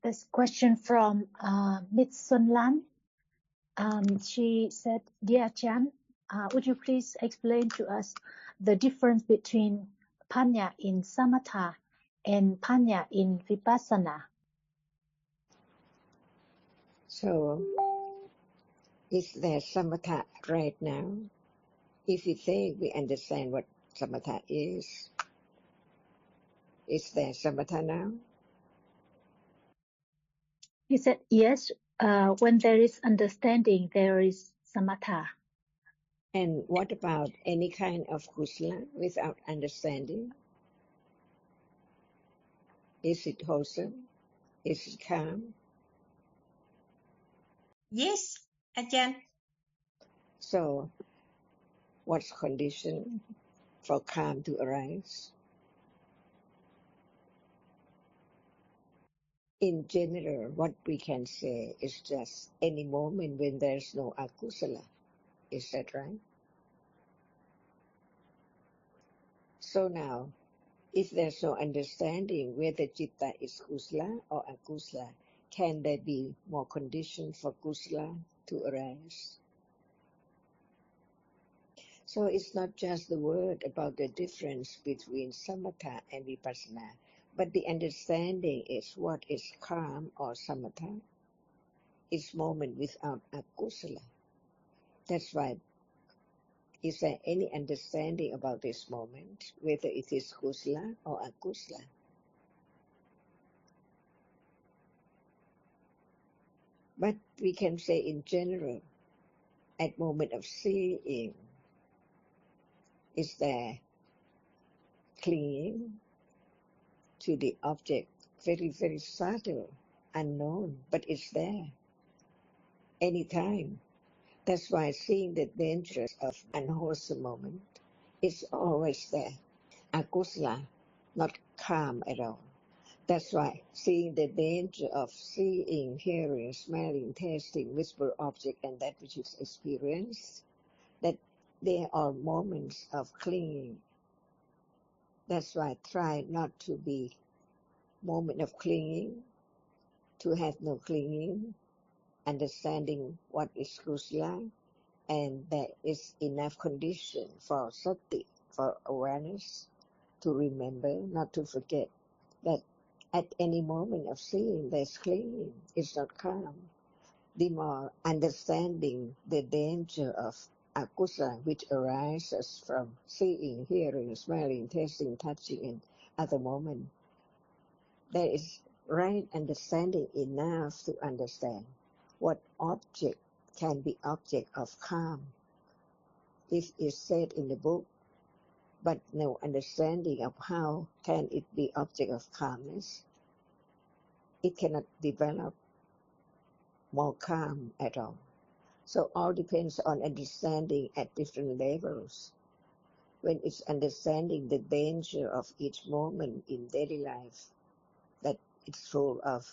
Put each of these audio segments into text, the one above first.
This question from Ms. Sun Lan. She said, "Dear Ajahn, would you please explain to us the difference between panya in Samatha and panya in Vipassana?" So, is there Samatha right now? If we think we understand what Samatha is there Samatha now? He said, "Yes, when there is understanding, there is Samatha." And what about any kind of kusala without understanding? Is it wholesome? Is it calm? Yes, Ajahn. So, what's condition for calm to arise? In general, what we can say is just any moment when there's no akusala. Is that right? So now, if there's no understanding whether citta is kusala or akusala, can there be more condition for kusala to arise? So it's not just the word about the difference between samatha and vipassana, but the understanding is what is calm or samatha. It's moment without akusala. That's why, is there any understanding about this moment, whether it is kusala or akusala? But we can say in general, at moment of seeing, is there clinging to the object, very, very subtle, unknown, but it's there anytime. That's why seeing the dangers of unwholesome moment is always there. Akusala, not calm at all. That's why seeing the danger of seeing, hearing, smelling, tasting, visible object and that which is experienced, that there are moments of clinging. That's why try not to be moment of clinging, to have no clinging, understanding what is kusala, and there is enough condition for sati, for awareness, to remember, not to forget that at any moment of seeing there's clinging, it's not calm. The more understanding the danger of akusala which arises from seeing, hearing, smelling, tasting, touching, and other moments, there is right understanding enough to understand what object can be object of calm. This is said in the book, but no understanding of how can it be object of calmness. It cannot develop more calm at all. So all depends on understanding at different levels. When it's understanding the danger of each moment in daily life, that it's full of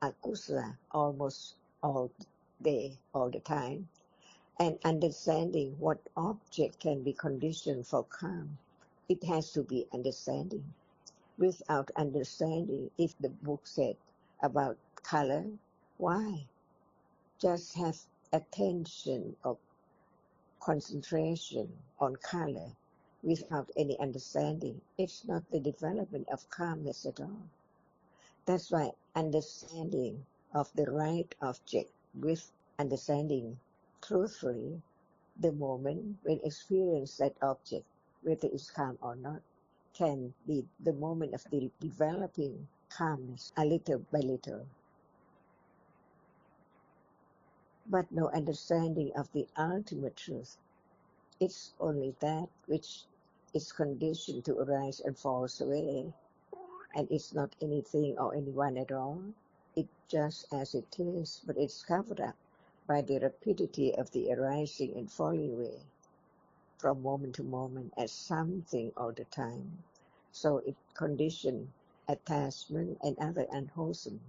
akusala almost all day, all the time, and understanding what object can be conditioned for calm, it has to be understanding. Without understanding, if the book said about color, why? Just have attention or concentration on color without any understanding. It's not the development of calmness at all. That's why understanding of the right object with understanding truthfully the moment when experience that object, whether it's calm or not, can be the moment of developing calmness a little by little. But no understanding of the ultimate truth. It's only that which is conditioned to arise and falls away, and it's not anything or anyone at all. It's just as it is, but it's covered up by the rapidity of the arising and falling away from moment to moment as something all the time. So it conditions attachment and other unwholesome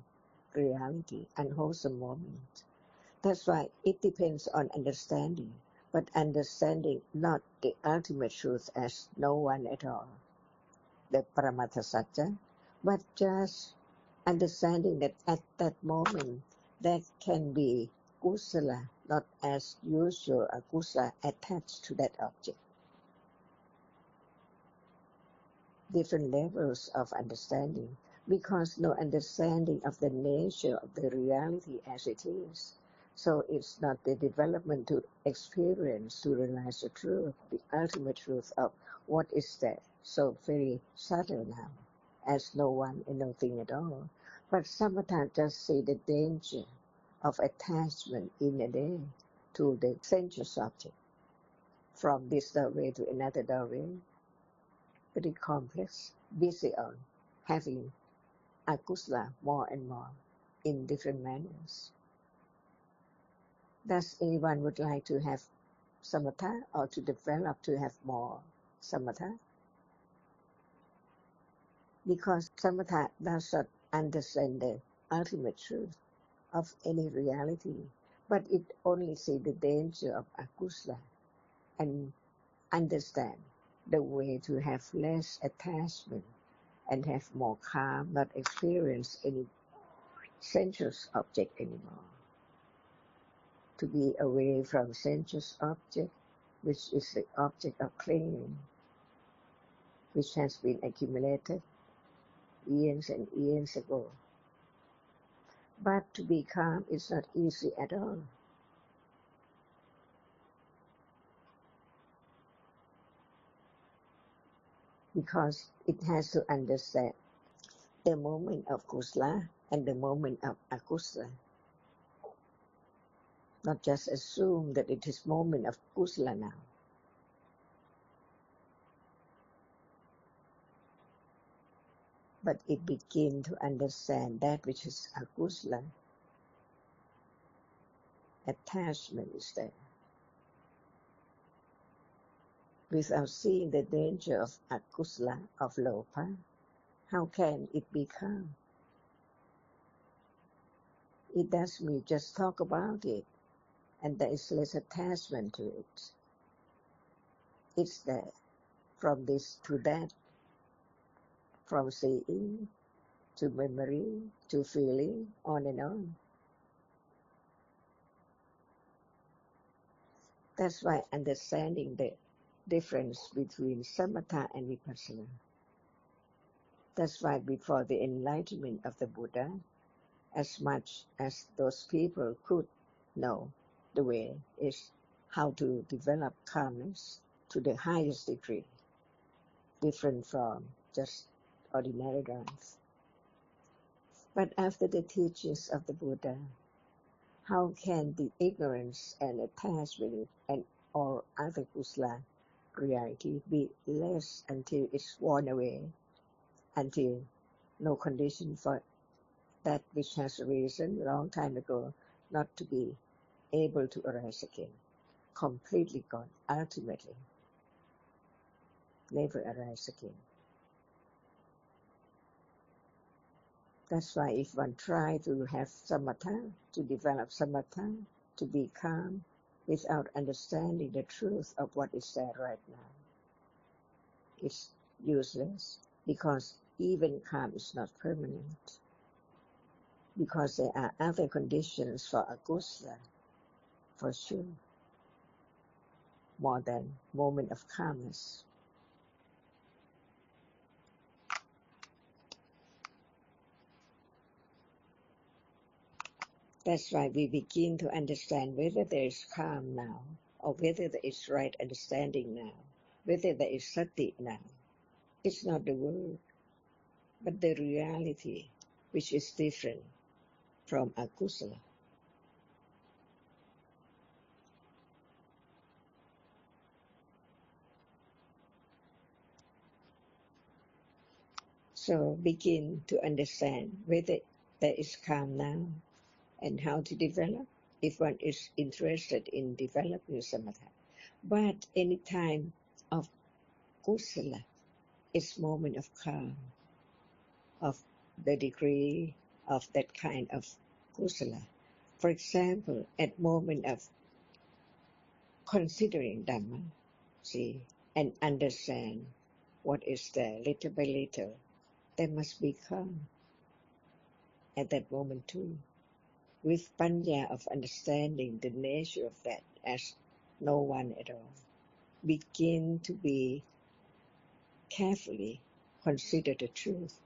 reality, unwholesome moment. That's why it depends on understanding, but understanding not the ultimate truth as no one at all, the Paramatha Satya, but just understanding that at that moment there can be kusala, not as usual akusa, attached to that object. Different levels of understanding, because no understanding of the nature of the reality as it is. So it's not the development to experience, to realize the truth, the ultimate truth of what is there. So very subtle now, as no one and nothing at all. But Samatha just see the danger of attachment in a day to the sensuous object, from this doorway to another doorway, very complex, busy on having akusala more and more in different manners. Does anyone would like to have samatha or to develop to have more samatha? Because samatha does not understand the ultimate truth of any reality, but it only sees the danger of akusala and understand the way to have less attachment and have more calm, not experience any sensuous object anymore. To be away from sensuous object, which is the object of clinging, which has been accumulated years and years ago. But to be calm is not easy at all. Because it has to understand the moment of kusala and the moment of akusala. Not just assume that it is moment of kusala now. But it begin to understand that which is akusala. Attachment is there. Without seeing the danger of akusala, of lopa, how can it be calm? It does mean just talk about it, and there is less attachment to it. It's there, from this to that, from seeing to memory to feeling, on and on. That's why understanding the difference between samatha and vipassana. That's why before the enlightenment of the Buddha, as much as those people could know, the way is how to develop calmness to the highest degree, different from just ordinary life. But after the teachings of the Buddha, how can the ignorance and attachment and all other kusala reality be less until it's worn away, until no condition for that which has arisen a long time ago not to be able to arise again, completely gone, ultimately, never arise again. That's why if one try to have samatha, to develop samatha, to be calm, without understanding the truth of what is there right now, it's useless, because even calm is not permanent, because there are other conditions for akusala, for sure, more than moment of calmness. That's why we begin to understand whether there is calm now, or whether there is right understanding now, whether there is sati now. It's not the word, but the reality, which is different from akusala. So begin to understand whether there is calm now and how to develop, if one is interested in developing samatha. But any time of kusala, it's moment of calm, of the degree of that kind of kusala. For example, at moment of considering Dhamma, see, and understand what is there little by little, there must be calm. at that moment too, with panya of understanding the nature of that as no one at all. Begin to be carefully consider the truth.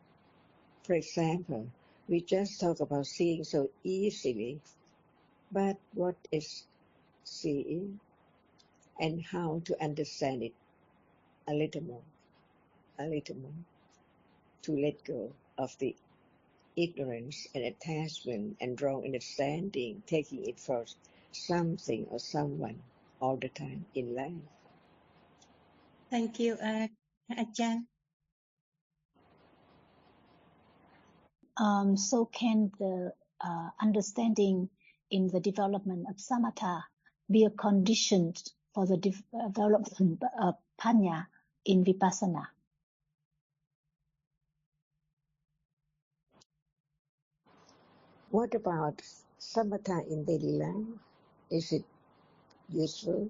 For example, we just talk about seeing so easily, but what is seeing and how to understand it a little more, to let go of the ignorance and attachment and wrong understanding, taking it for something or someone all the time in life. Thank you, Ajahn. So can the understanding in the development of samatha be a condition for the development of panya in vipassana? What about samatha in daily life? Is it useful?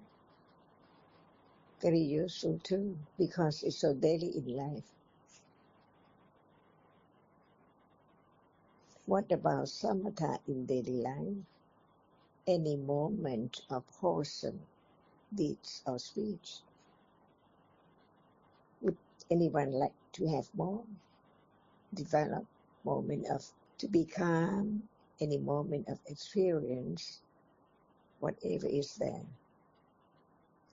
Very useful too, because it's so daily in life. What about samatha in daily life? Any moment of wholesome deeds or speech? Would anyone like to have more? Develop moment of to be calm, any moment of experience, whatever is there,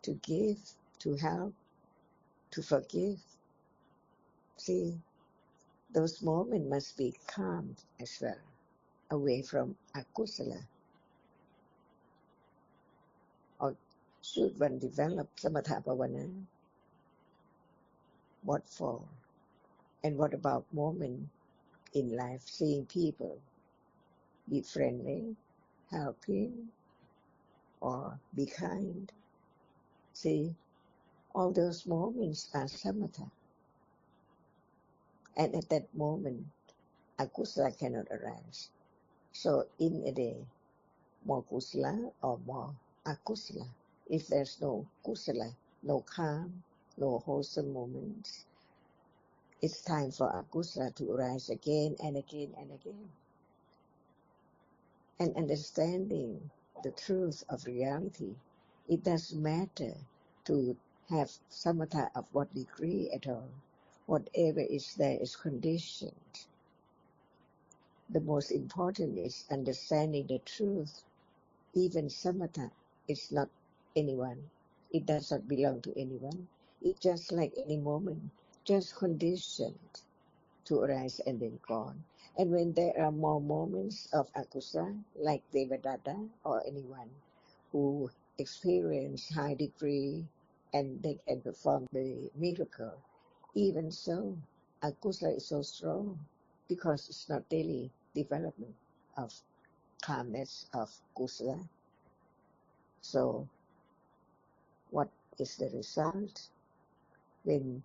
to give, to help, to forgive. See, those moments must be calm as well, away from akusala. Or should one develop samatha bhavana? What for? And what about moment in life, seeing people, be friendly, helping, or be kind? See, all those moments are samatha. And at that moment, akusala cannot arise. So in a day, more kusala or more akusala. If there's no kusala, no calm, no wholesome moments, it's time for akusala to arise again and again and again. And understanding the truth of reality, it doesn't matter to have samatha of what degree at all. Whatever is there is conditioned. The most important is understanding the truth. Even samatha is not anyone. It does not belong to anyone. It's just like any moment, just conditioned to arise and then gone. And when there are more moments of akusala, like Devadatta or anyone who experience high degree and they can perform the miracle, even so, akusala is so strong because it's not daily development of calmness of kusala. So what is the result? When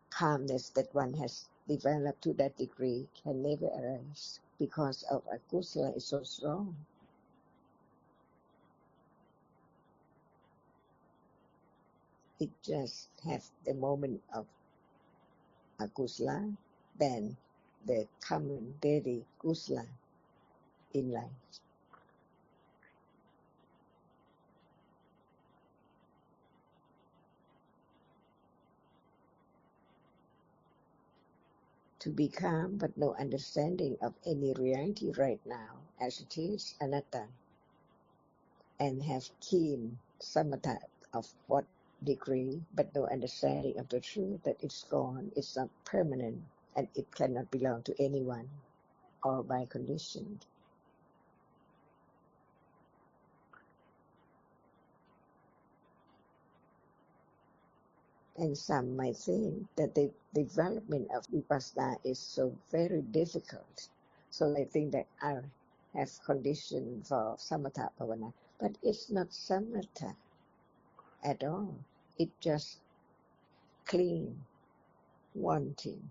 calmness that one has developed to that degree can never arise because of akusala is so strong. It just have the moment of akusala, then the common daily kusala in life. To be calm but no understanding of any reality right now as it is anatta, and have keen samatha of what degree but no understanding of the truth that it's gone, it's not permanent, and it cannot belong to anyone or by condition. And some might think that the development of vipassana is so very difficult. So they think that I have condition for samatha bhavana. But it's not samatha at all. It just clean, wanting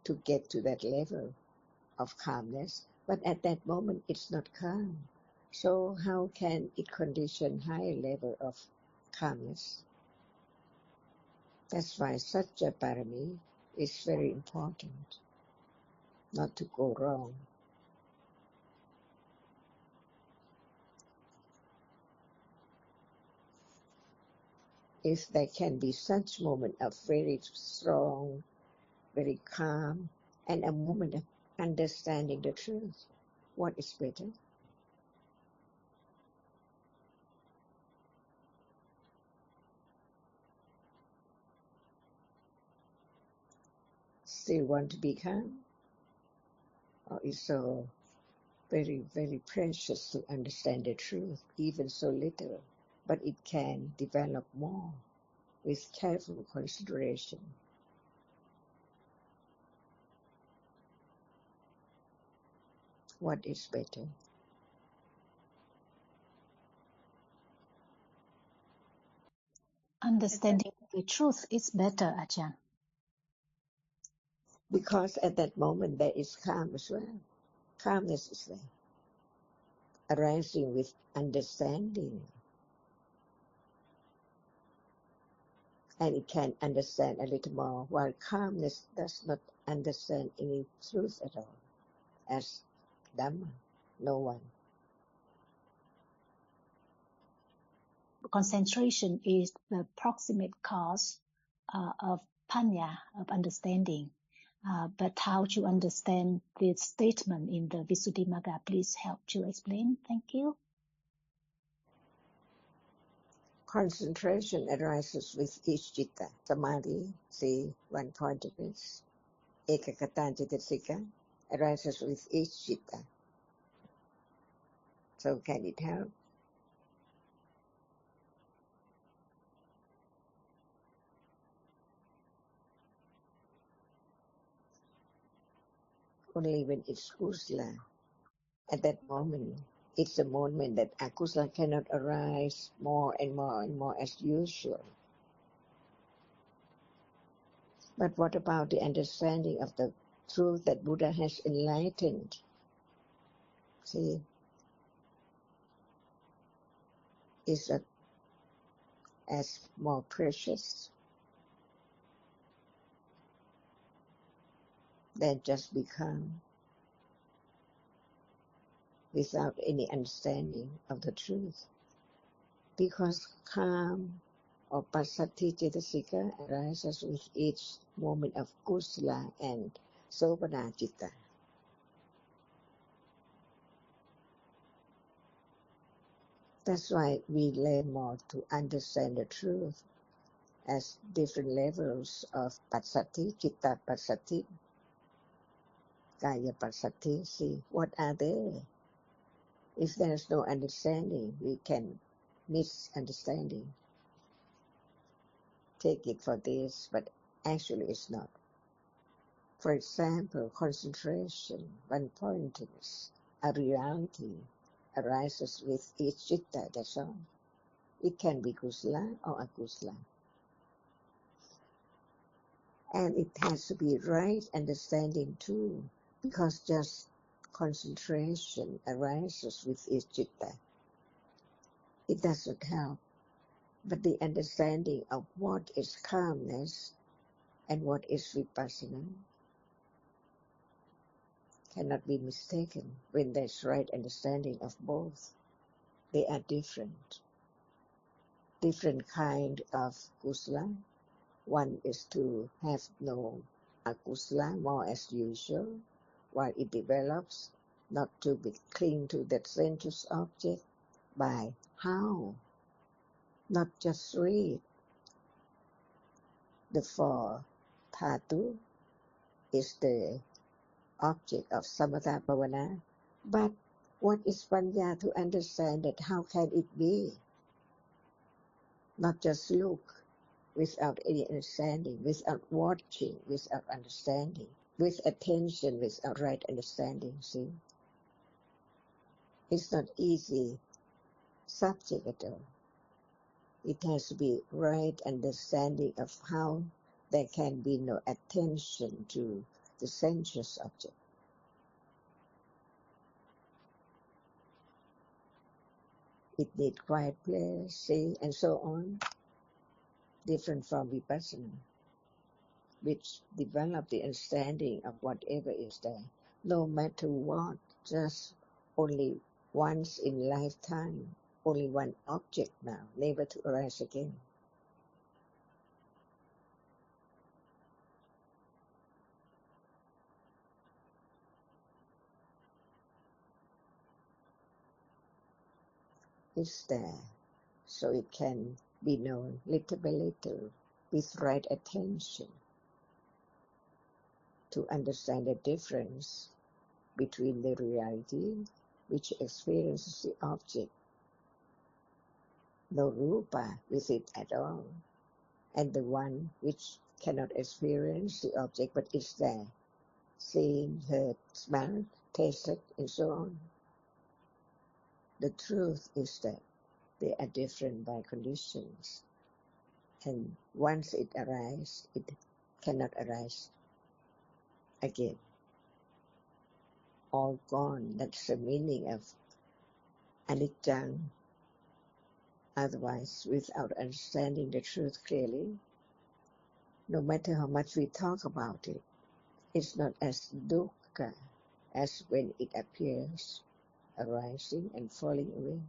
to get to that level of calmness. But at that moment, it's not calm. So how can it condition higher level of calmness? That's why such a parami is very important, not to go wrong. if there can be such moment of very strong, very calm, and a moment of understanding the truth, what is better? Still want to be calm? Or is so very, very precious to understand the truth, even so little, but it can develop more with careful consideration. What is better? Understanding the truth is better, Ajahn. Because at that moment there is calm as well. Calmness is there, arising with understanding. And it can understand a little more, while calmness does not understand any truth at all, as Dhamma, no one. Concentration is the proximate cause of panya, of understanding. But how to understand this statement in the Visuddhimagga? Please help to explain. Thank you. Concentration arises with each citta. Samadhi, see, one point of this. Ekakata Citasika arises with each citta. So can it help? Only when it's kusala. At that moment, it's a moment that akusala cannot arise more and more and more as usual. But what about the understanding of the truth that Buddha has enlightened? See, is that as more precious than just become without any understanding of the truth. Because calm or passaddhi cetasika arises with each moment of kusala and sobhana citta. That's why we learn more to understand the truth as different levels of passaddhi, citta passaddhi, kaya passaddhi. See, what are they? If there is no understanding, we can misunderstanding. Take it for this, but actually it's not. For example, concentration, one-pointedness, a reality arises with each citta, that's all. It can be kusala or akusala. And it has to be right understanding too, because just concentration arises with each citta. It doesn't help. But the understanding of what is calmness and what is vipassana cannot be mistaken when there's right understanding of both. They are different. Different kind of kusala. One is to have no akusala more as usual, while it develops not to be cling to that sensuous object by how? Not just read. The four dhatu is the object of samatha bhavana, but what is panya to understand that how can it be? Not just look without any understanding, without watching, without understanding, with attention, without right understanding, see? It's not easy subject at all. It has to be right understanding of how there can be no attention to the sensuous object. It needs quiet place, see, and so on. Different from vipassana, which develop the understanding of whatever is there, no matter what, just only once in lifetime, only one object now, never to arise again. is there, so it can be known little by little with right attention to understand the difference between the reality which experiences the object, no rupa with it at all, and the one which cannot experience the object but is there, seen, heard, smelled, tasted, and so on. The truth is that they are different by conditions, and once it arises, it cannot arise again. All gone, that's the meaning of anicca. Otherwise, without understanding the truth clearly, no matter how much we talk about it, it's not as dukkha as when it appears, arising and falling away.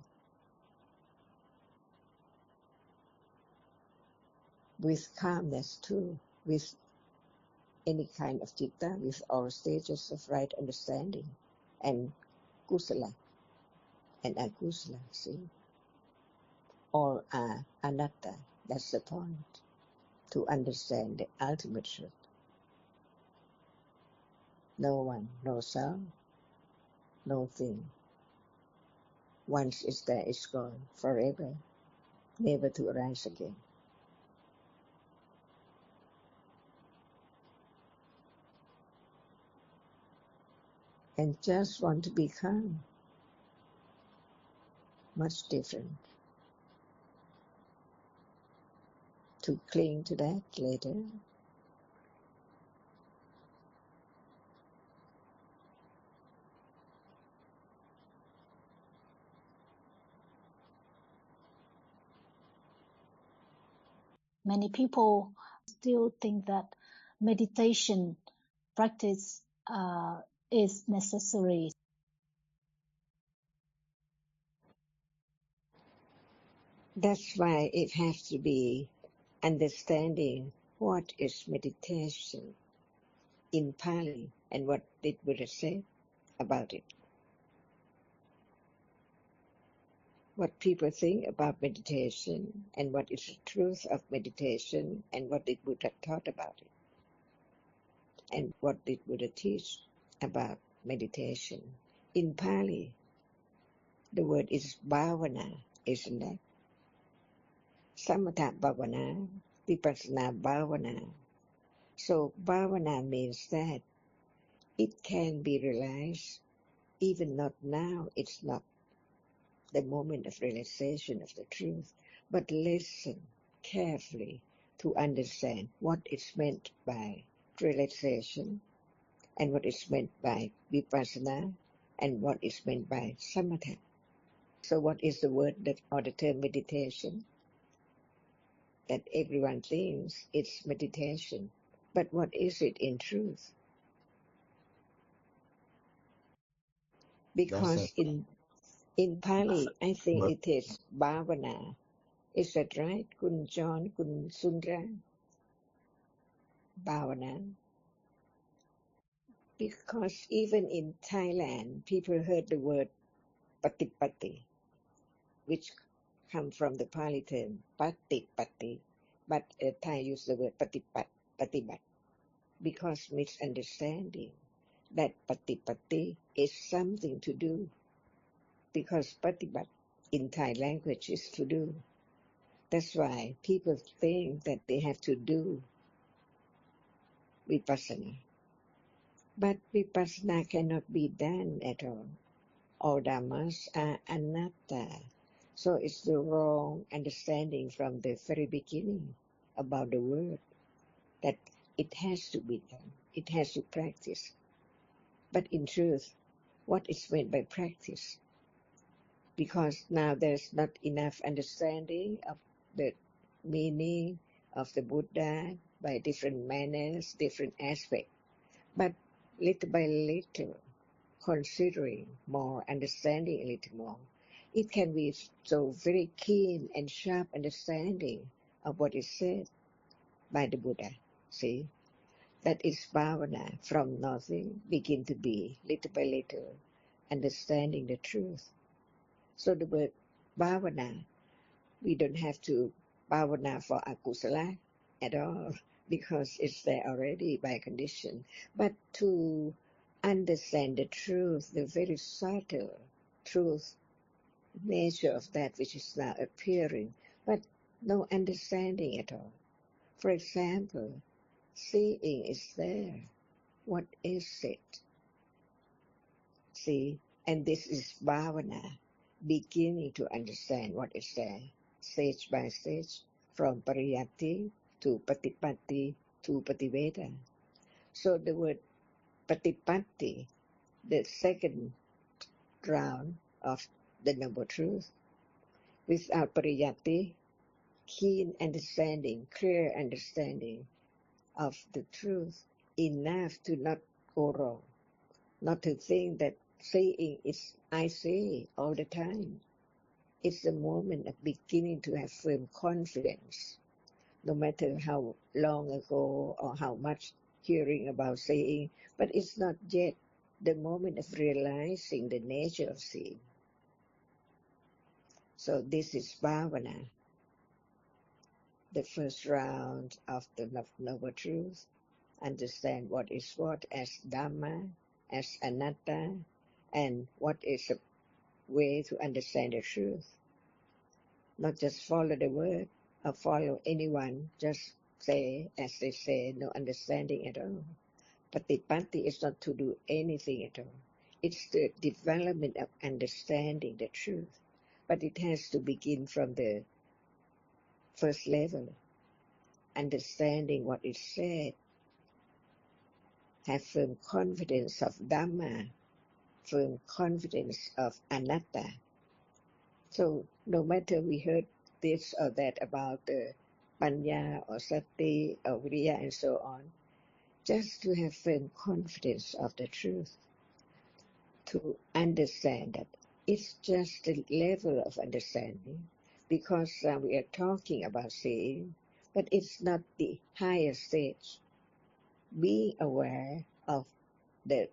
With calmness too, with any kind of citta, with all stages of right understanding, and kusala and akusala, see? All are anatta, that's the point, to understand the ultimate truth. No one, no self, no thing. Once it's there, it's gone forever, never to arise again. And just want to be calm, much different. To cling to that later, Many people still think that meditation practice is necessary. that's why it has to be understanding what is meditation in Pali and what did Buddha say about it. What people think about meditation and what is the truth of meditation and what did Buddha taught about it. And what did Buddha teach about meditation. In Pali, the word is bhavana, isn't it? Samatha bhavana, vipassana bhavana. So bhavana means that it can be realized even not now, it's not the moment of realization of the truth, but listen carefully to understand what is meant by realization and what is meant by vipassana and what is meant by samatha. So what is the word that or the term meditation? That everyone thinks it's meditation. But what is it in truth? Because in Pali, I think it is bhavana. Is that right? Kun John, Kun Sundra? Bhavana. Because even in Thailand, people heard the word patipati, which come from the Pali term patipati, but Thai use the word patipat, because misunderstanding that patipati is something to do, because patipat in Thai language is to do. That's why people think that they have to do vipassana. But vipassana cannot be done at all. All dhammas are anatta. So it's the wrong understanding from the very beginning about the word, that it has to be done. It has to practice. But in truth, what is meant by practice? Because now there's not enough understanding of the meaning of the Buddha by different manners, different aspects. But little by little, considering more, understanding a little more, it can be so very keen and sharp understanding of what is said by the Buddha. See, that is bhavana, from nothing begin to be, little by little, understanding the truth. So the word bhavana. We don't have to bhavana for akusala at all because it's there already by condition. But to understand the truth, the very subtle truth, nature of that which is now appearing, but no understanding at all. For example, seeing is there. What is it? See, and this is bhavana, beginning to understand what is there, stage by stage, from pariyatti to patipatti to pativeda. So the word patipatti, the second round of the Noble Truth, without pariyatti, keen understanding, clear understanding of the truth, enough to not go wrong, not to think that saying is I say all the time. It's the moment of beginning to have firm confidence, no matter how long ago or how much hearing about saying, but it's not yet the moment of realizing the nature of seeing. So this is bhavana, the first round of the Noble Truth. Understand what is what as Dhamma, as Anatta, and what is a way to understand the truth. Not just follow the word or follow anyone, just say as they say, no understanding at all. Patipatti is not to do anything at all. It's the development of understanding the truth. But it has to begin from the first level, understanding what is said, have firm confidence of Dhamma, firm confidence of Anatta. So no matter we heard this or that about the Panya or Sati or Viriya and so on, just to have firm confidence of the truth, to understand that it's just the level of understanding, because we are talking about seeing, but it's not the higher stage. Being aware of the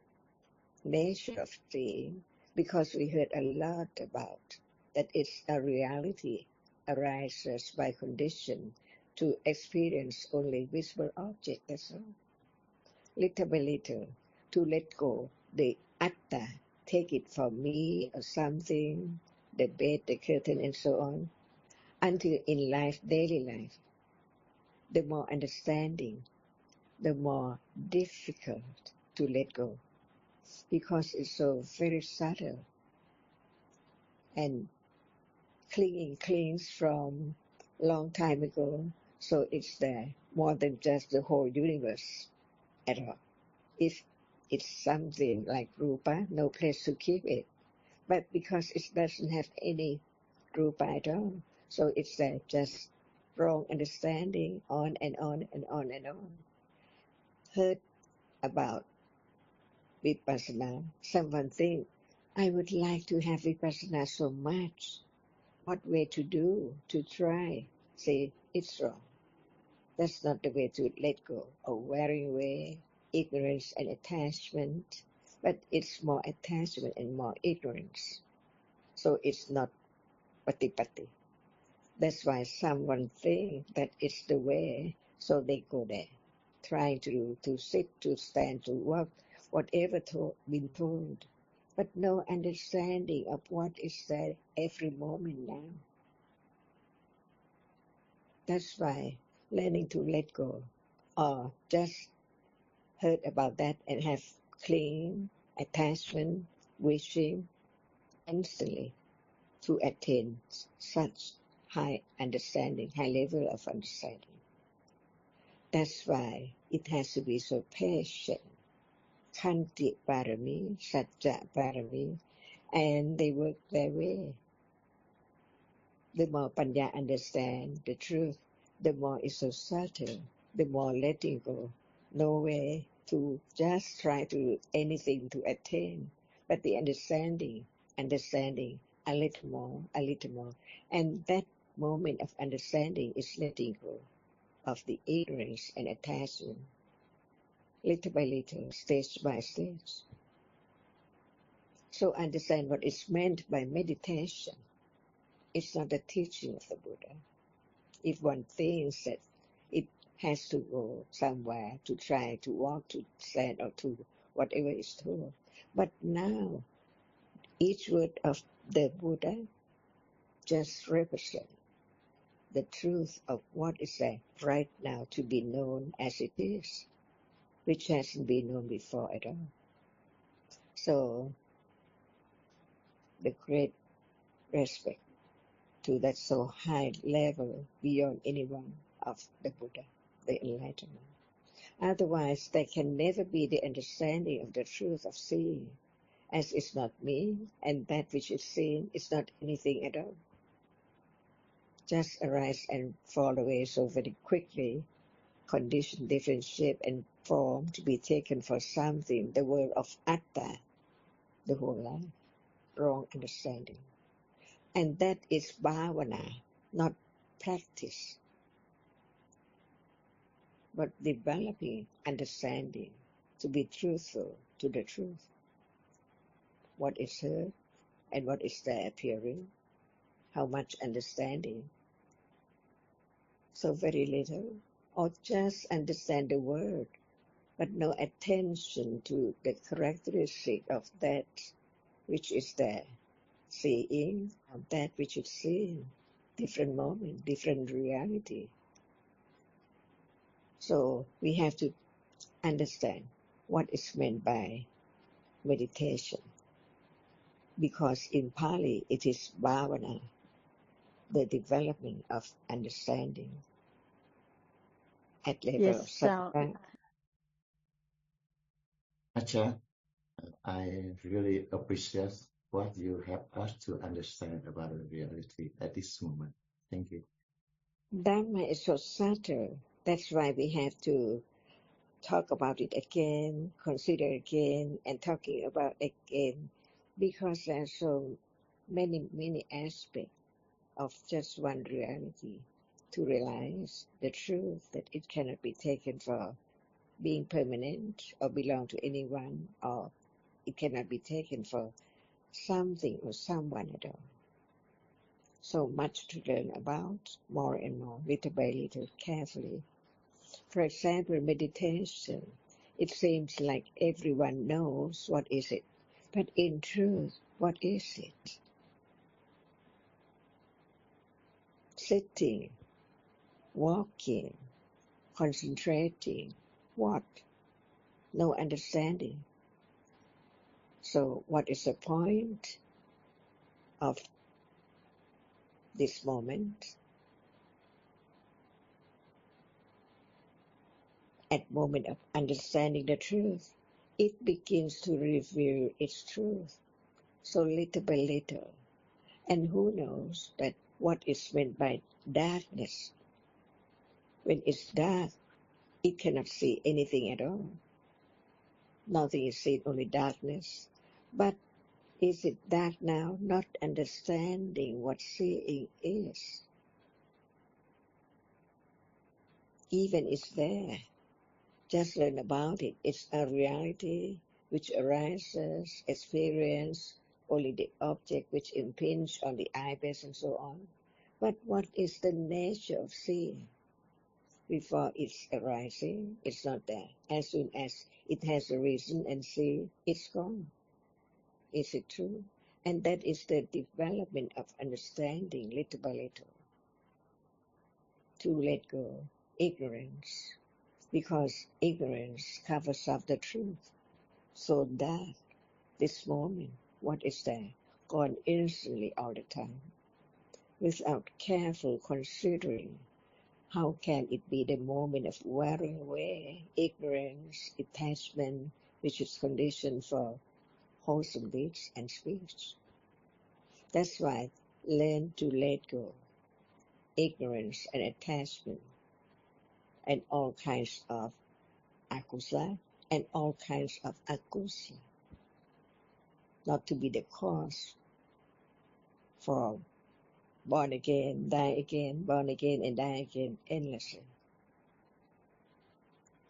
nature of seeing, because we heard a lot about that it's a reality arises by condition to experience only visible object, that's all. Little by little, to let go the atta, take it from me or something, the bed, the curtain and so on, until in life, daily life, the more understanding, the more difficult to let go, because it's so very subtle and clinging clings from long time ago, so it's there more than just the whole universe at all. If it's something like rupa, no place to keep it, but because it doesn't have any rupa at all, so it's there just wrong understanding, on and on and on and on. Heard about vipassana, someone think, I would like to have vipassana so much. What way to do, to try? Say, it's wrong. That's not the way to let go of wearing away, ignorance and attachment, but it's more attachment and more ignorance. So it's not patipatti. That's why someone think that it's the way, so they go there, trying to sit, to stand, to walk, whatever been told, but no understanding of what is there every moment now. That's why learning to let go, or just heard about that and have clinging, attachment, wishing, instantly to attain such high understanding, high level of understanding. That's why it has to be so patient. Khanti Parami, Satya Parami, and they work their way. The more Panya understand the truth, the more it's so subtle, the more letting go. No way to just try to do anything to attain, but the understanding, a little more, a little more. And that moment of understanding is letting go of the ignorance and attachment, little by little, stage by stage. So understand what is meant by meditation. It's not the teaching of the Buddha. If one thinks that it has to go somewhere to try to walk to stand or to whatever is told. But now, each word of the Buddha just represents the truth of what is there right now to be known as it is, which hasn't been known before at all. So, the great respect to that so high level beyond anyone of the Buddha, the enlightenment. Otherwise, there can never be the understanding of the truth of seeing, as it's not me, and that which is seen is not anything at all. Just arise and fall away so very quickly, condition, different shape and form to be taken for something, the world of Atta, the whole life, wrong understanding. And that is bhavana, not practice, but developing understanding to be truthful to the truth. What is heard and what is there appearing, how much understanding, so very little, or just understand the word, but no attention to the characteristic of that which is there, seeing of that which is seen, different moment, different reality. So we have to understand what is meant by meditation, because in Pali it is bhavana, the development of understanding at level of Yes, so samatha. Ajahn, I really appreciate what you help us to understand about the reality at this moment. Thank you. Dhamma is so subtle. That's why we have to talk about it again, consider again, and talking about again, because there are so many aspects of just one reality to realize the truth that it cannot be taken for being permanent or belong to anyone, or it cannot be taken for something or someone at all. So much to learn about, more and more, little by little, carefully. For example, meditation. It seems like everyone knows what is it, but in truth, what is it? Sitting, walking, concentrating, what? No understanding. So what is the point of this moment? At moment of understanding the truth, it begins to reveal its truth. So little by little. And who knows that what is meant by darkness? When it's dark, it cannot see anything at all. Nothing is seen, only darkness. But is it dark now? Not understanding what seeing is. Even it's there. Just learn about it. It's a reality which arises, experience, only the object which impinge on the eyebase and so on. But what is the nature of seeing? Before it's arising, it's not there. As soon as it has a reason and see, it's gone. Is it true? And that is the development of understanding little by little. To let go ignorance, because ignorance covers up the truth. So that this moment, what is there? Gone instantly all the time, without careful considering. How can it be the moment of wearing away ignorance, attachment, which is conditioned for wholesome deeds and speech? That's why learn to let go ignorance and attachment and all kinds of akusala and all kinds of akusala, not to be the cause for born again, die again, born again and die again endlessly.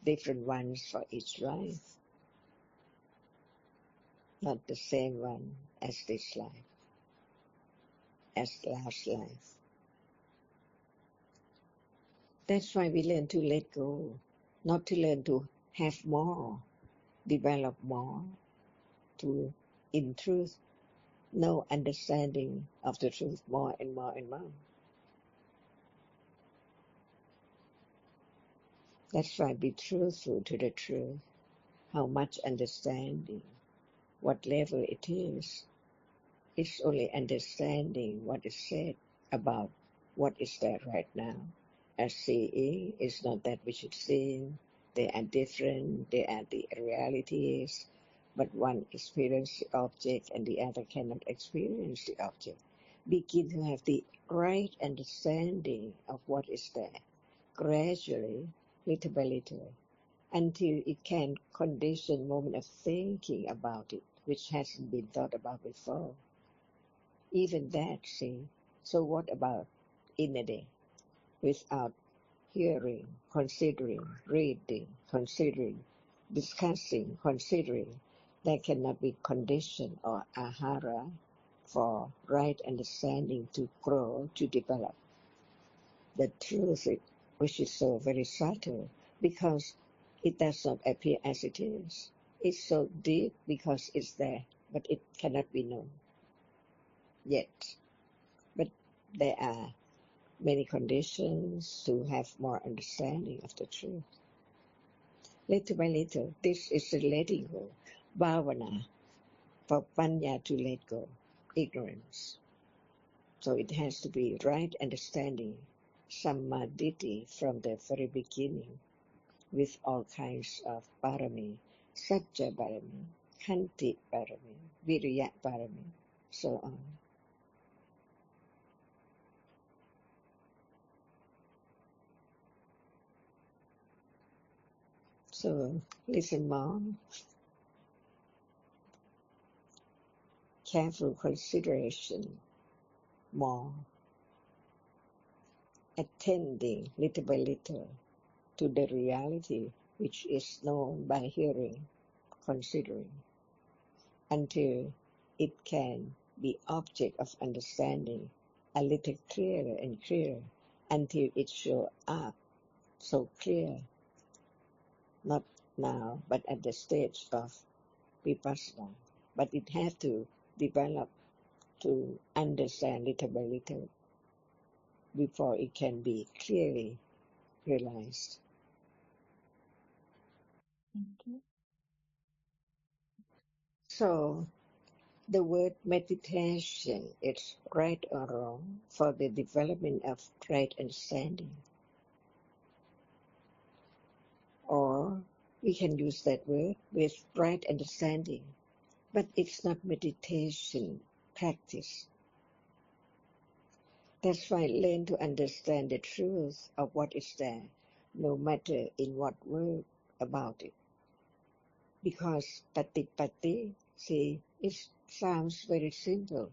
Different ones for each life, not the same one as this life. as last life. That's why we learn to let go, not to learn to have more, develop more, to, in truth, know understanding of the truth more and more and more. That's why be truthful to the truth, how much understanding, what level it is. It's only understanding what is said about what is there right now. As seeing is not that which is seen. They are different, they are the realities, but one experiences the object and the other cannot experience the object. Begin to have the right understanding of what is there, gradually, little by little, until it can condition moment of thinking about it, which hasn't been thought about before. Even that, see. So what about in a day? Without hearing, considering, reading, considering, discussing, considering, there cannot be condition or ahara for right understanding to grow, to develop. The truth, which is so very subtle, because it does not appear as it is. It's so deep because it's there, but it cannot be known yet. But there are many conditions to have more understanding of the truth. Little by little, this is the letting go. Bhavana, for panya to let go, ignorance. So it has to be right understanding, samadhi from the very beginning, with all kinds of parami, satya parami, khanti parami, viriya parami, so on. So listen more, careful consideration more, attending little by little to the reality which is known by hearing, considering, until it can be object of understanding a little clearer and clearer, until it shows up so clear, not now, but at the stage of vipassana. But it has to develop to understand little by little before it can be clearly realized. Thank you. So the word meditation is right or wrong for the development of right understanding. Or we can use that word with right understanding, but it's not meditation practice. That's why learn to understand the truth of what is there, no matter in what word about it. Because patipati, see, it sounds very simple.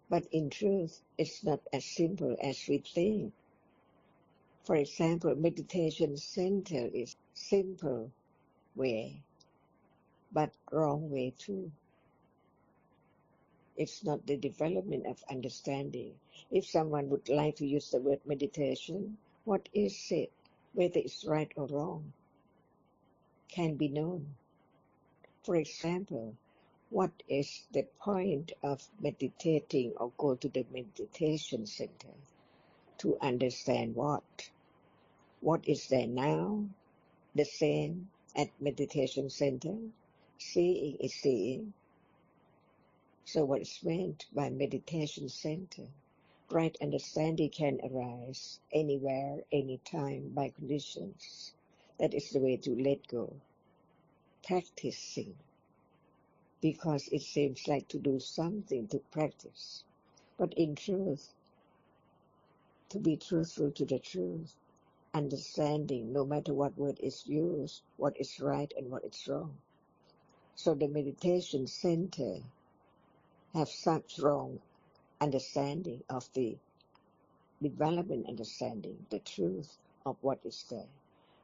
But in truth, it's not as simple as we think. For example, meditation center is simple way, but wrong way too. It's not the development of understanding. If someone would like to use the word meditation, what is it? Whether it's right or wrong can be known. For example, what is the point of meditating or go to the meditation center? To understand what? What is there now? The same at meditation center? Seeing is seeing. So what is meant by meditation center? Right understanding can arise anywhere, anytime, by conditions. That is the way to let go. Practicing. Because it seems like to do something to practice. But in truth, to be truthful to the truth, understanding no matter what word is used, what is right and what is wrong. So the meditation center have such wrong understanding of the development understanding, the truth of what is there.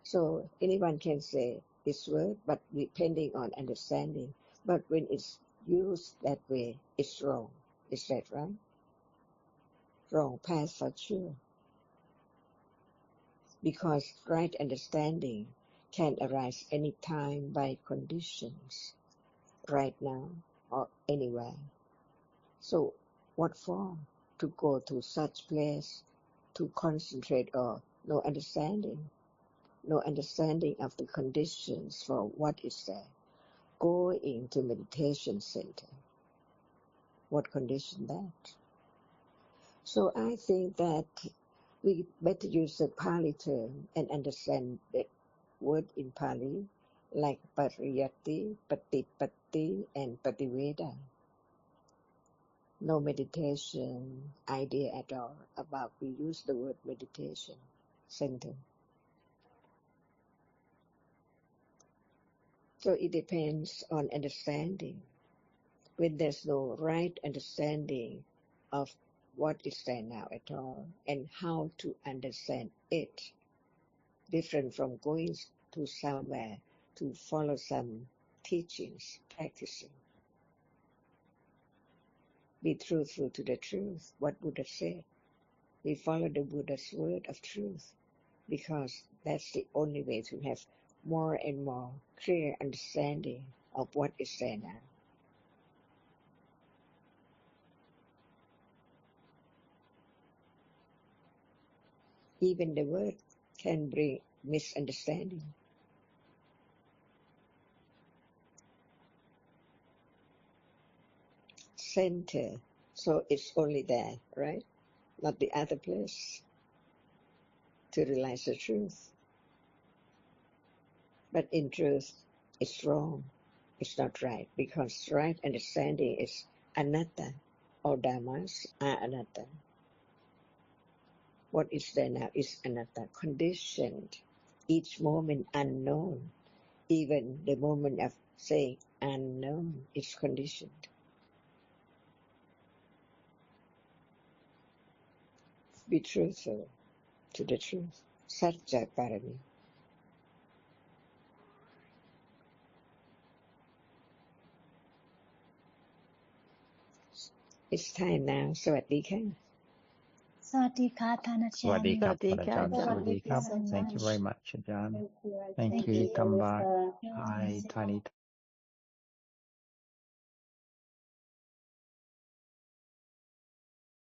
So anyone can say this word, but depending on understanding. But when it's used that way, it's wrong. Is that right? Wrong path for sure. Because right understanding can arise any time by conditions, right now or anywhere. So what for? To go to such place to concentrate or no understanding of the conditions for what is there. Going to meditation center. What condition that? So I think that we better use the Pali term and understand the word in Pali like pariyatti, patipatti, and pativeda. No meditation idea at all about we use the word meditation center. So it depends on understanding. When there's no right understanding of what is there now at all and how to understand it, different from going to somewhere to follow some teachings, practicing. Be truthful to the truth, what Buddha said. We follow the Buddha's word of truth because that's the only way to have more and more clear understanding of what is there now. Even the word can bring misunderstanding. Center, so it's only there, right? Not the other place to realize the truth. But in truth, it's wrong. It's not right because right understanding is anatta. All dhammas are anatta. What is there now is anatta, conditioned. Each moment unknown. Even the moment of saying unknown is conditioned. Be truthful to the truth. Satya Parami. It's time now. สวัสดีค่ะ สวัสดีค่ะท่านอาจารย์ สวัสดีครับ สวัสดี อาจารย์ ค่ะ สวัสดีครับ so Thank you much very much อาจารย์ Thank you. Thank Thank you you. come back You're Hi welcome. Tiny